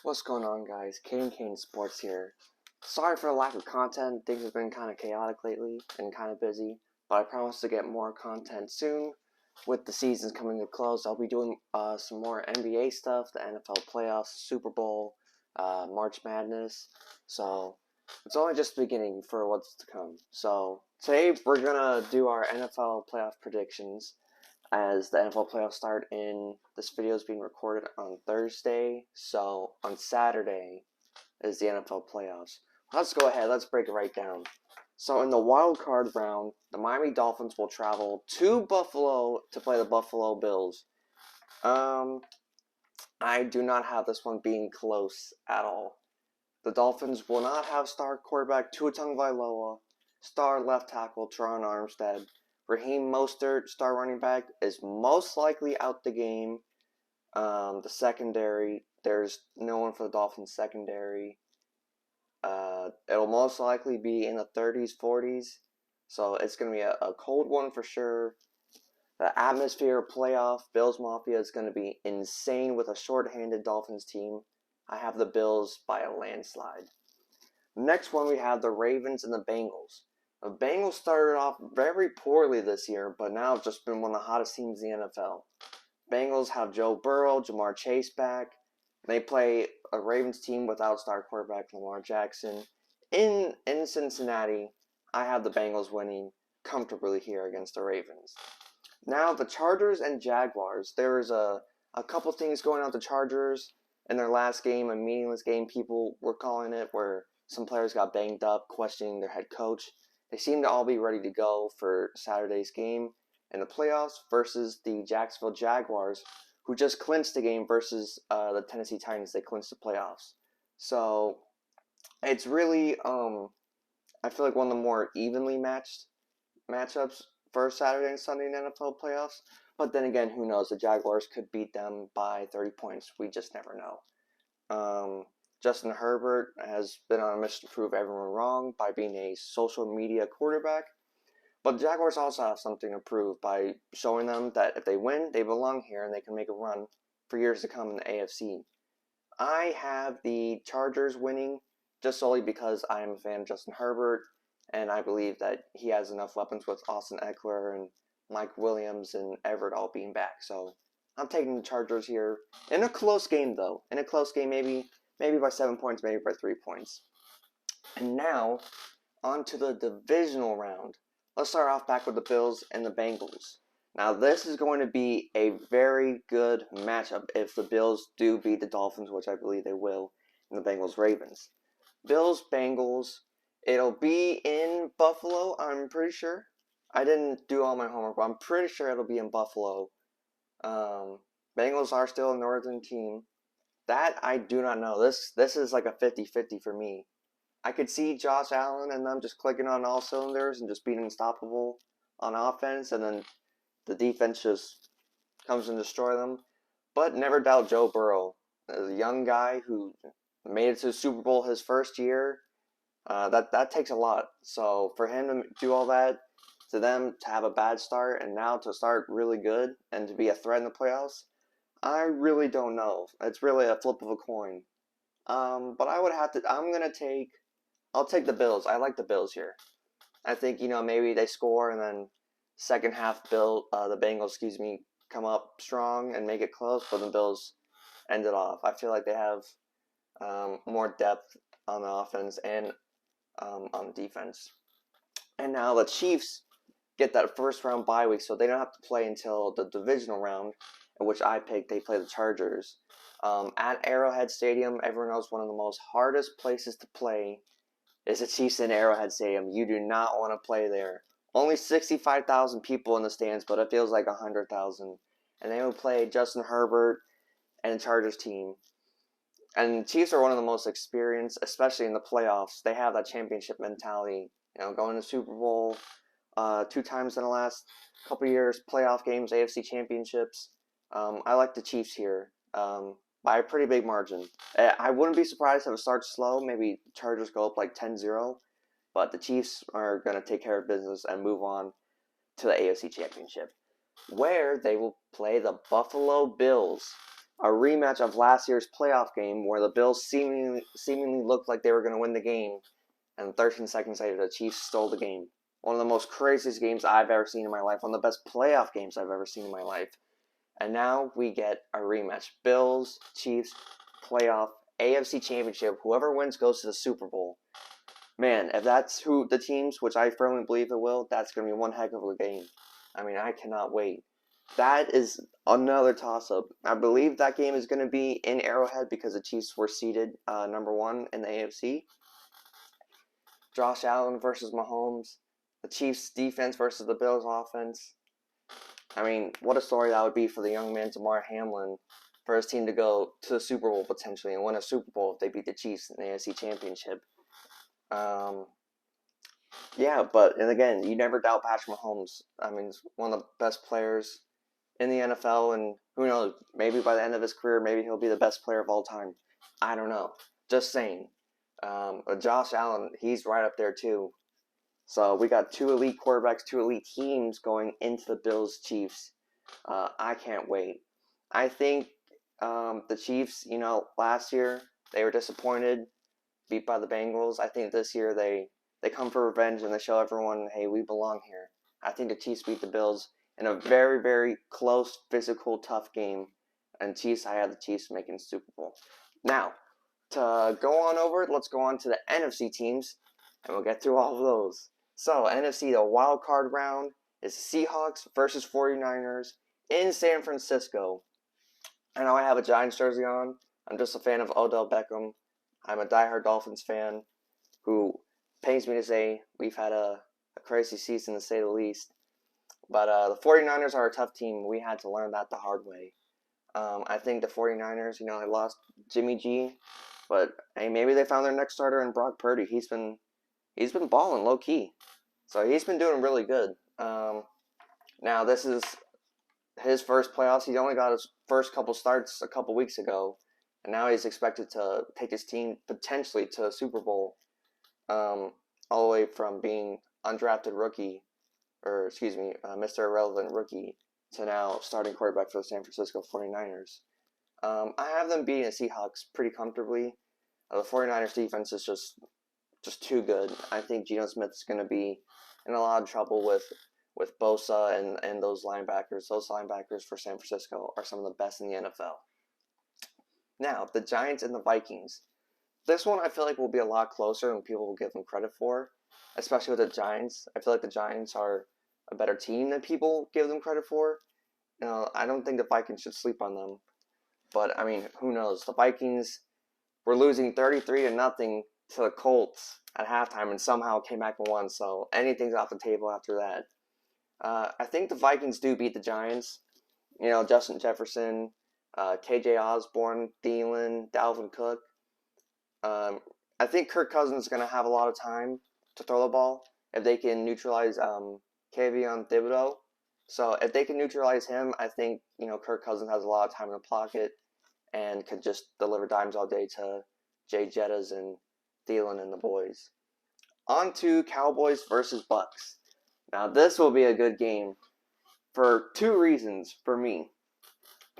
What's going on, guys? Kane Sports here. Sorry for the lack of content. Things have been kind of chaotic lately and kind of busy, but I promise to get more content soon. With the seasons coming to close, I'll be doing some more NBA stuff, the NFL playoffs, Super Bowl, March Madness. So it's only just the beginning for what's to come. So today we're gonna do our NFL playoff predictions as the NFL playoffs start in this video is being recorded on Thursday, so on Saturday is the NFL playoffs. Let's go ahead, let's break it right down. So in the wild card round, the Miami Dolphins will travel to Buffalo to play the Buffalo Bills. I do not have this one being close at all. The Dolphins will not have star quarterback Tua Tagovailoa, star left tackle Teron Armstead. Raheem Mostert, star running back, is most likely out the game. The secondary, there's no one for the Dolphins secondary. It'll most likely be in the 30s, 40s. So it's going to be a cold one for sure. The atmosphere playoff, Bills Mafia is going to be insane with a short-handed Dolphins team. I have the Bills by a landslide. Next one, we have the Ravens and the Bengals. The Bengals started off very poorly this year, but now have just been one of the hottest teams in the NFL. Bengals have Joe Burrow, Jamar Chase back. They play a Ravens team without star quarterback Lamar Jackson. In Cincinnati, I have the Bengals winning comfortably here against the Ravens. Now, the Chargers and Jaguars. There is a couple things going on with the Chargers in their last game, a meaningless game, people were calling it, where some players got banged up, questioning their head coach. They seem to all be ready to go for Saturday's game in the playoffs versus the Jacksonville Jaguars, who just clinched the game versus the Tennessee Titans. They clinched the playoffs. So it's really, I feel like one of the more evenly matched matchups for Saturday and Sunday in NFL playoffs. But then again, who knows? The Jaguars could beat them by 30 points. We just never know. Justin Herbert has been on a mission to prove everyone wrong by being a social media quarterback. But the Jaguars also have something to prove by showing them that if they win, they belong here and they can make a run for years to come in the AFC. I have the Chargers winning just solely because I am a fan of Justin Herbert, and I believe that he has enough weapons with Austin Eckler and Mike Williams and Everett all being back. So I'm taking the Chargers here in a close game, though. In a close game, maybe by 7 points, maybe by 3 points. And now, on to the divisional round. Let's start off back with the Bills and the Bengals. Now, this is going to be a very good matchup if the Bills do beat the Dolphins, which I believe they will, and the Bengals-Ravens. Bills-Bengals, it'll be in Buffalo, I'm pretty sure. I didn't do all my homework, but I'm pretty sure it'll be in Buffalo. Bengals are still a northern team. That I do not know. This is like a 50-50 for me. I could see Josh Allen and them just clicking on all cylinders and just being unstoppable on offense, and then the defense just comes and destroy them. But never doubt Joe Burrow, as a young guy who made it to the Super Bowl his first year. That takes a lot. So for him to do all that, to them to have a bad start, and now to start really good and to be a threat in the playoffs, I really don't know. It's really a flip of a coin. But I would have to. I'll take the Bills. I like the Bills here. I think maybe they score and then second half the Bengals come up strong and make it close, but the Bills end it off. I feel like they have more depth on the offense and on defense. And now the Chiefs get that first round bye week, so they don't have to play until the divisional round, in which I picked. They play the Chargers. At Arrowhead Stadium, everyone knows one of the most hardest places to play is the Chiefs in Arrowhead Stadium. You do not want to play there. Only 65,000 people in the stands, but it feels like 100,000. And they will play Justin Herbert and the Chargers team. And the Chiefs are one of the most experienced, especially in the playoffs. They have that championship mentality. Going to Super Bowl 2 times in the last couple of years, playoff games, AFC championships. I like the Chiefs here by a pretty big margin. I wouldn't be surprised if it starts slow. Maybe Chargers go up like 10-0. But the Chiefs are going to take care of business and move on to the AFC championship, where they will play the Buffalo Bills. a rematch of last year's playoff game where the Bills seemingly looked like they were going to win the game, and 13 seconds later, the Chiefs stole the game. One of the most craziest games I've ever seen in my life. One of the best playoff games I've ever seen in my life. And now we get a rematch. Bills, Chiefs, playoff, AFC Championship. Whoever wins goes to the Super Bowl. Man, if that's who the teams, which I firmly believe it will, that's going to be one heck of a game. I mean, I cannot wait. That is another toss-up. I believe that game is going to be in Arrowhead because the Chiefs were seeded number 1 in the AFC. Josh Allen versus Mahomes. The Chiefs' defense versus the Bills' offense. I mean, what a story that would be for the young man Damar Hamlin for his team to go to the Super Bowl potentially and win a Super Bowl if they beat the Chiefs in the AFC Championship. Yeah, and again, you never doubt Patrick Mahomes. I mean, he's one of the best players in the NFL, and who knows, maybe by the end of his career, maybe he'll be the best player of all time. I don't know. Just saying. Josh Allen, he's right up there too. So we got 2 elite quarterbacks, 2 elite teams going into the Bills-Chiefs. I can't wait. I think the Chiefs, last year they were disappointed, beat by the Bengals. I think this year they come for revenge and they show everyone, hey, we belong here. I think the Chiefs beat the Bills in a very, very close, physical, tough game. And I have the Chiefs making the Super Bowl. Now, to go on over, let's go on to the NFC teams, and we'll get through all of those. So, NFC, the wild card round is Seahawks versus 49ers in San Francisco. I know I have a Giants jersey on. I'm just a fan of Odell Beckham. I'm a diehard Dolphins fan who pains me to say we've had a crazy season to say the least. But the 49ers are a tough team. We had to learn that the hard way. I think the 49ers, they lost Jimmy G, but hey, maybe they found their next starter in Brock Purdy. He's been balling low key, so he's been doing really good. Now this is his first playoffs. He only got his first couple starts a couple weeks ago, and now he's expected to take his team potentially to a Super Bowl, all the way from being undrafted rookie, Mr. Irrelevant rookie, to now starting quarterback for the San Francisco 49ers. I have them beating the Seahawks pretty comfortably. The 49ers defense is just too good. I think Geno Smith is going to be in a lot of trouble with Bosa and those linebackers. Those linebackers for San Francisco are some of the best in the NFL. Now, the Giants and the Vikings. This one I feel like will be a lot closer than people will give them credit for, especially with the Giants. I feel like the Giants are a better team than people give them credit for. I don't think the Vikings should sleep on them. But, I mean, who knows? The Vikings were losing 33-0 to the Colts at halftime and somehow came back and won. So anything's off the table after that. I think the Vikings do beat the Giants. Justin Jefferson, KJ Osborne, Thielen, Dalvin Cook. I think Kirk Cousins is going to have a lot of time to throw the ball if they can neutralize Kayvon Thibodeaux. So if they can neutralize him, I think Kirk Cousins has a lot of time in the pocket and could just deliver dimes all day to Jay Jettas and Thielen and the boys. On to Cowboys versus Bucks. Now this will be a good game for 2 reasons for me.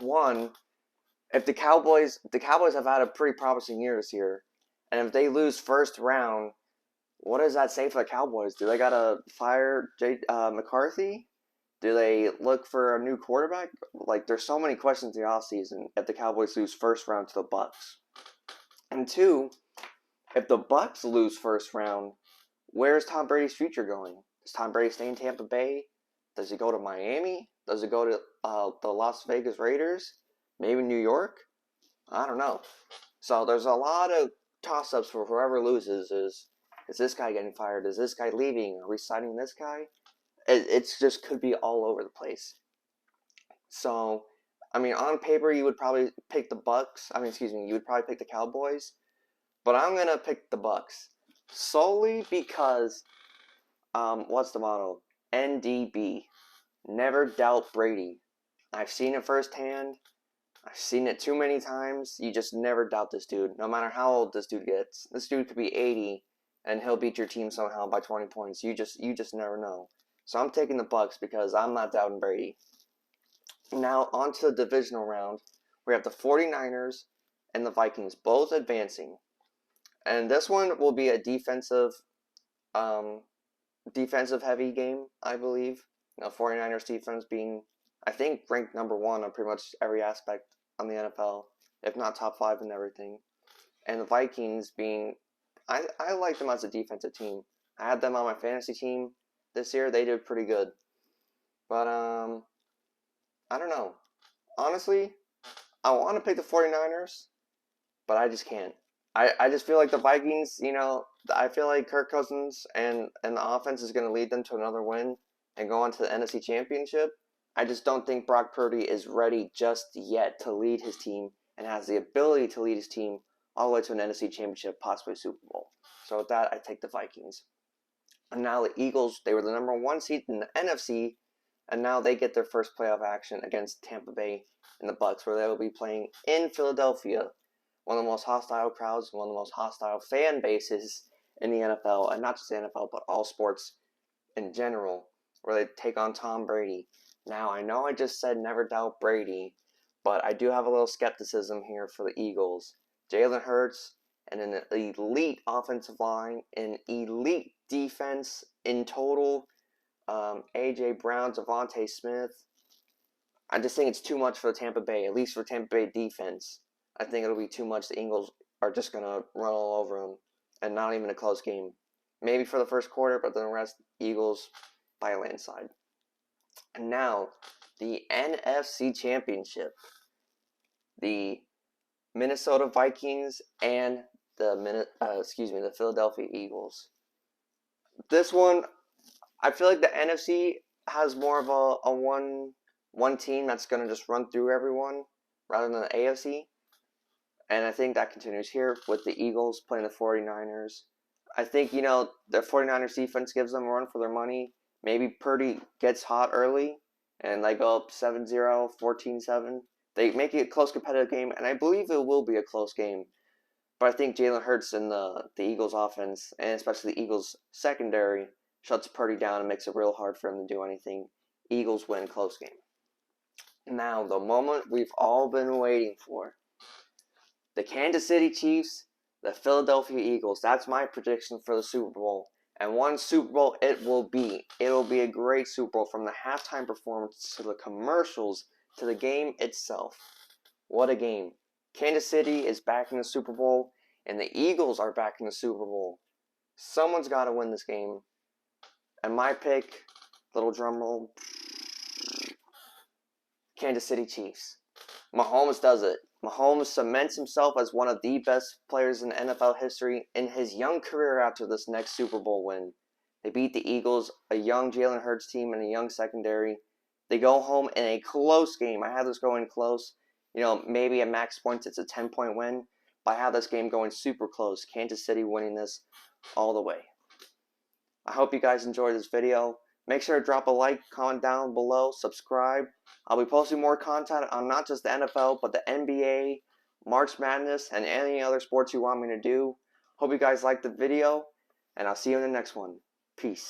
One, if the Cowboys have had a pretty promising year this year, and if they lose first round, what does that say for the Cowboys? Do they gotta fire McCarthy? Do they look for a new quarterback? Like, there's so many questions in the offseason if the Cowboys lose first round to the Bucks. And 2, if the Bucks lose first round, where's Tom Brady's future going? Does Tom Brady stay in Tampa Bay? Does he go to Miami? Does he go to the Las Vegas Raiders? Maybe New York? I don't know. So there's a lot of toss-ups for whoever loses. Is this guy getting fired? Is this guy leaving? Are we signing this guy? It just could be all over the place. So, I mean, on paper, you would probably pick the Bucks. You would probably pick the Cowboys. But I'm going to pick the Bucks. Solely because, what's the motto? NDB. Never doubt Brady. I've seen it firsthand. I've seen it too many times. You just never doubt this dude. No matter how old this dude gets. This dude could be 80, and he'll beat your team somehow by 20 points. You just never know. So I'm taking the Bucks because I'm not doubting Brady. Now, on to the divisional round, we have the 49ers and the Vikings both advancing. And this one will be a defensive heavy game, I believe. 49ers defense being, I think, ranked number 1 on pretty much every aspect on the NFL, if not top 5 and everything. And the Vikings being, I like them as a defensive team. I had them on my fantasy team this year. They did pretty good. But, I don't know. Honestly, I want to pick the 49ers, but I just can't. I just feel like the Vikings, I feel like Kirk Cousins and the offense is going to lead them to another win and go on to the NFC Championship. I just don't think Brock Purdy is ready just yet to lead his team and has the ability to lead his team all the way to an NFC Championship, possibly Super Bowl. So with that, I take the Vikings. And now the Eagles, they were the number 1 seed in the NFC, and now they get their first playoff action against Tampa Bay and the Bucks, where they will be playing in Philadelphia, one of the most hostile crowds, one of the most hostile fan bases in the NFL, and not just the NFL, but all sports in general, where they take on Tom Brady. Now, I know I just said never doubt Brady, but I do have a little skepticism here for the Eagles. Jalen Hurts and an elite offensive line, an elite defense in total, A.J. Brown, Devontae Smith. I just think it's too much for Tampa Bay, at least for Tampa Bay defense. I think it'll be too much. The Eagles are just going to run all over them, and not even a close game. Maybe for the first quarter, but then the rest, Eagles by a landslide. And now, the NFC Championship. The Minnesota Vikings and the Philadelphia Eagles. This one, I feel like the NFC has more of a one team that's going to just run through everyone rather than the AFC. And I think that continues here with the Eagles playing the 49ers. I think, the 49ers defense gives them a run for their money. Maybe Purdy gets hot early and they go up 7-0, 14-7. They make it a close competitive game, and I believe it will be a close game. But I think Jalen Hurts and the Eagles offense, and especially the Eagles secondary, shuts Purdy down and makes it real hard for him to do anything. Eagles win close game. Now, the moment we've all been waiting for. The Kansas City Chiefs, the Philadelphia Eagles. That's my prediction for the Super Bowl. And one Super Bowl it will be. It'll be a great Super Bowl from the halftime performance to the commercials to the game itself. What a game. Kansas City is back in the Super Bowl, and the Eagles are back in the Super Bowl. Someone's got to win this game. And my pick, little drum roll, Kansas City Chiefs. Mahomes does it. Mahomes cements himself as one of the best players in NFL history in his young career after this next Super Bowl win. They beat the Eagles, a young Jalen Hurts team and a young secondary. They go home in a close game. I have this going close. Maybe at max points it's a 10-point win. But I have this game going super close. Kansas City winning this all the way. I hope you guys enjoyed this video. Make sure to drop a like, comment down below, subscribe. I'll be posting more content on not just the NFL, but the NBA, March Madness, and any other sports you want me to do. Hope you guys liked the video, and I'll see you in the next one. Peace.